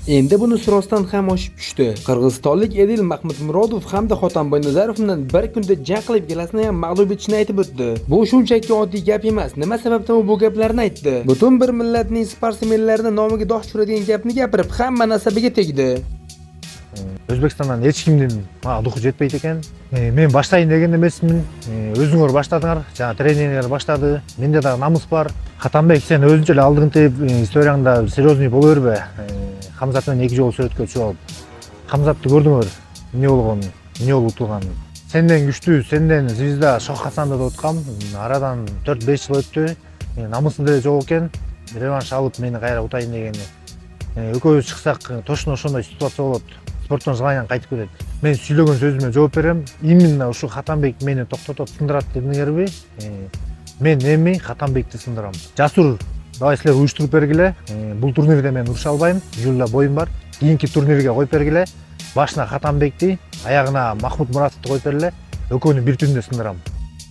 Endi bunisi rostdan ham oshib tushdi. Qirg'izistonlik Edil Mahmudmurodov hamda Hotamboy Nazarovdan bir kunda jang qilib kelasini ham mag'lub etishini aytib o'tdi. Bu shunchaki oddiy gap emas. Nima sababdan u bu gaplarni aytdi? Butun bir millatning sportsmenlarini nomiga dog' tushiradigan gapni gapirib, hamma nasabiga tegdi. O'zbekistondan hech kimning duxi jetpeydi ekan. Men boshlayin degan emasman. O'zinglar boshladinglar, жаңа trenerlar boshladi. Menda da namus bor. Xatanbek, sen o'zingcha alding deb istoriyangda seriozный bo'la berbe. Hamzat bilan 2 jol suratga tushib olib. Hamzatni ko'rdinglar. Ne bo'lganini, ne bo'lib turganini. Senden güçlü, senden звезда Shoh Hasanda o'tqam. Aradan 4-5 yil o'tdi. Namusida yo'q ekan. Revanş alıp meni qayra o'tayin deganda. Öko'yüz chiqsaq, to'shno shunday situatsiya bo'ladi. Sportdan g'ayran qaytib keladi. Men suylagan so'zimga javob beraman. Именно shu Xatanbek meni to'xtatib sindiradi dedinglarmi? Men nemi Xatanbekni sindiraman. Jasur, давай sizlar uyushtirib bergile. Bu turnirda men urisha olmayman. Iyulda bo'yim bor. Keyingi turnirga qo'yib bergile. Boshina Xatanbekni, oyog'ina Mahmudmurodovni qo'yib bergile. Öko'ni bir tunda sindiraman.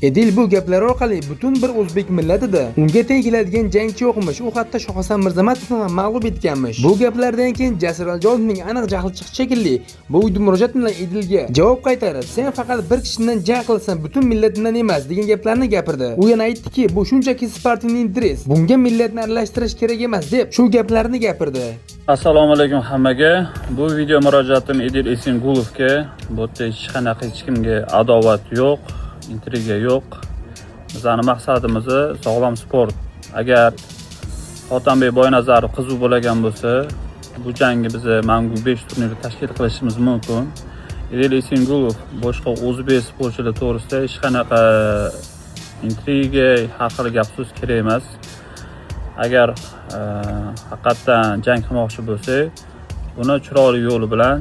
Edil bu gaplar orqali butun bir o'zbek millatida unga teng keladigan jangchi yo'qmish. U hatto Shohhasan Mirzamatovni ham mag'lub etganmish. Bu gaplardan keyin Jasur Aljonovning aniq jahli chiqdi shekilli. Bu uyda murojaat bilan Edilga javob qaytarib, "Sen faqat bir kishidan jang qilsan, butun millatdan emas" degan gaplarni gapirdi. U yana aytdiki, "Bu shunchaki sportning interes. Bunga millatni aralashtirish kerak emas" deb shu gaplarni gapirdi. Assalomu alaykum hammaga. Bu video murojaatim Edil Esengulovga. Bu yerda hech qanaqa hech kimga adovat yo'q. Intriga yo'q. Bizning maqsadimiz sog'lom sport. Agar Hotanbek Boynazarov qiziq bo'lagan bo'lsa, bu jangni biz mangu 5 turnir tashkil qilishimiz mumkin. Edil Esengulov boshqa o'zbek sportchilar to'g'risida hech qanaqa intriga, har xil gap so'z kerak emas. Agar haqiqatan jang qilmoqchi bo'lsa, buni chiroyli yo'li bilan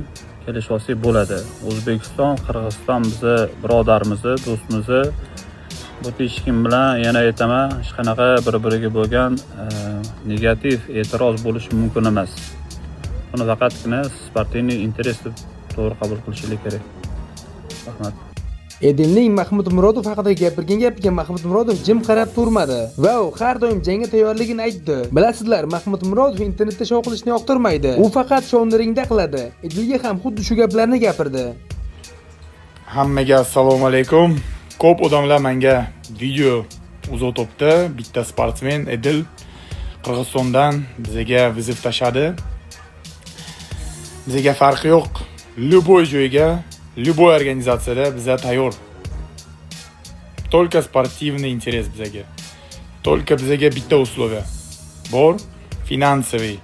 kelishib olsak bo'ladi. O'zbekiston, Qirg'iziston bizni birodarimiz, do'stimiz. Bu hech kim bilan yana aytaman, hech qanaqa bir-biriga bo'lgan negativ e'tiroz bo'lishi mumkin emas. Buni faqatgina sportning interesi deb to'g'ri qabul qilishingiz kerak. Rahmat. Edilning Mahmudmurodov haqida gapirgan gapiga Mahmudmurodov jim qarab turmadi va u har doim jangga tayyorligini aytdi. Bilasizlar, Mahmudmurodov internetda shov qilishni yoqtirmaydi. U faqat shovni ringda qiladi. Edilga ham xuddi shu gaplarni gapirdi. Hammaga assalomu alaykum. Ko'p odamlar menga video uzatibdi. Bitta sportsmen Edil Qirg'izistondan bizga viziv tashadi. Bizga farqi yo'q. Любой joyga, любой organizatsiyada biza tayyor. Только спортивный интерес bizga. Только bizga bitta условия bor, finansiviy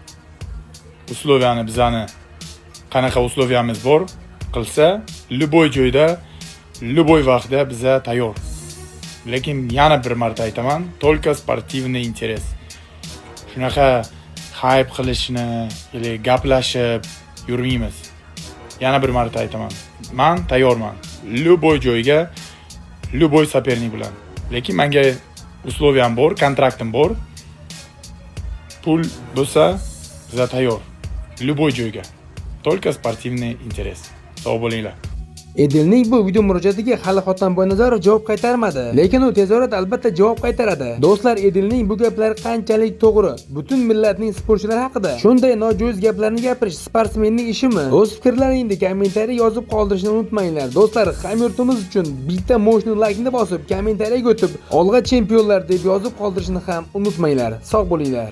условияni bizani qanaqa условияmiz bor qilsa, любой joyda, любой vaqtda biza tayyor. Lekin yana bir marta aytaman, только спортивный интерес. Shunaqa hype qilishni, yoki gaplashib yurmaymiz. Yana bir marta aytaman. Men tayyorman. Любой joyga, любой соперник bilan. Lekin menga условиям bor, kontraktim bor. Pul bo'lsa, biza tayyor. Любой joyga. Только спортивный интерес. Sog' bo'linglar. Edilning bu video murojaatiga hali Hotanboy Nazarov javob qaytarmadi, lekin u tez orada albatta javob qaytaradi. Do'stlar, Edilning bu gaplari qanchalik to'g'ri? Butun millatning sportchilari haqida shunday nojo'z gaplarni gapirish sportsmenning ishimi? O'z fikrlaringizni kommentariy yozib qoldirishni unutmanglar. Do'stlar, hamyurtimiz uchun bitta mo'shni like-ni bosib, kommentariyaga o'tib, olg'a chempionlar deb yozib qoldirishni ham unutmanglar. Sog' bo'linglar.